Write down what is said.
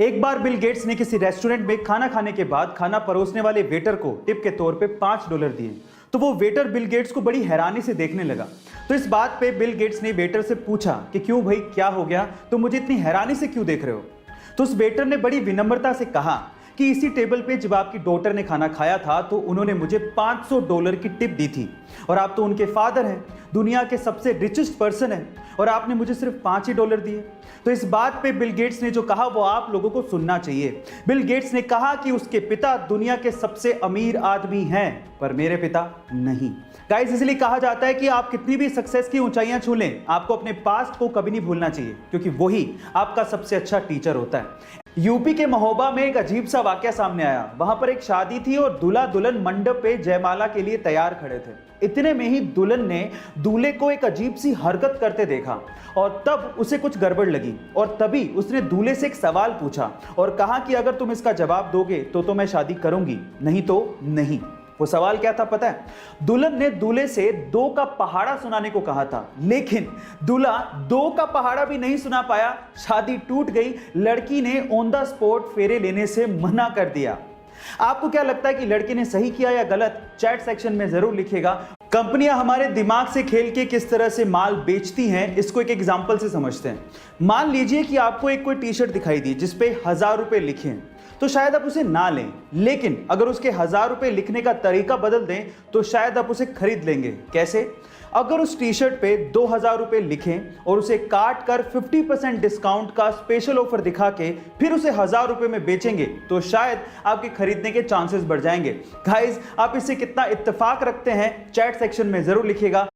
एक बार Bill Gates ने किसी रेस्टोरेंट में खाना खाने के बाद खाना परोसने वाले वेटर को टिप के तौर पे $5 दिए। तो वो वेटर बिल गेट्स को बड़ी हैरानी से देखने लगा। तो इस बात पे बिल गेट्स ने वेटर से पूछा कि क्यों भाई, क्या हो गया, तुम मुझे इतनी हैरानी से क्यों देख रहे हो। तो उस वेटर ने बड़ी विनम्रता से कहा कि इसी टेबल पे जब आपकी डॉटर ने खाना खाया था तो उन्होंने मुझे $500 की टिप दी थी, और आप तो उनके फादर हैं, दुनिया के सबसे रिचेस्ट पर्सन हैं, और आपने मुझे सिर्फ $5 ही दिए। तो इस बात पे बिल गेट्स ने जो कहा वो आप लोगों को सुनना चाहिए। बिल गेट्स ने कहा कि उसके पिता दुनिया के सबसे अमीर आदमी हैं, पर मेरे पिता नहीं। गाइस, इसलिए कहा जाता है कि आप कितनी भी सक्सेस की ऊंचाइयां छू लें, आपको अपने पास्ट को कभी नहीं भूलना चाहिए, क्योंकि वही आपका सबसे अच्छा टीचर होता है। यूपी के महोबा में एक अजीब सा वाकया सामने आया। वहां पर एक शादी थी और दूल्हा दुल्हन मंडप पे जयमाला के लिए तैयार खड़े थे। इतने में ही दुल्हन ने दूल्हे को एक अजीब सी हरकत करते देखा और तब उसे कुछ गड़बड़ लगी, और तभी उसने दूल्हे से एक सवाल पूछा और कहा कि अगर तुम इसका जवाब दोगे तो मैं शादी करूंगी, नहीं तो नहीं। वो सवाल क्या था पता है? दुल्हन ने दूल्हे से 2 का पहाड़ा सुनाने को कहा था, लेकिन दूल्हा 2 का पहाड़ा भी नहीं सुना पाया। शादी टूट गई। लड़की ने ऑन द स्पॉट फेरे लेने से मना कर दिया। आपको क्या लगता है कि लड़की ने सही किया या गलत? चैट सेक्शन में जरूर लिखिएगा। कंपनियां हमारे दिमाग से खेल के किस तरह से माल बेचती हैं, इसको एक एग्जांपल से समझते हैं। मान लीजिए कि आपको एक कोई टी शर्ट दिखाई दी जिसपे ₹1000 लिखे हैं, तो शायद आप उसे ना लें, लेकिन अगर उसके ₹1000 लिखने का तरीका बदल दें तो शायद आप उसे खरीद लेंगे। कैसे? अगर उस टी शर्ट पे ₹2000 लिखें और उसे काट कर 50% डिस्काउंट का स्पेशल ऑफर दिखा के फिर उसे ₹1000 में बेचेंगे तो शायद आपके खरीदने के चांसेस बढ़ जाएंगे। गाइस, आप इससे कितना इत्तेफाक रखते हैं चैट सेक्शन में जरूर लिखिएगा।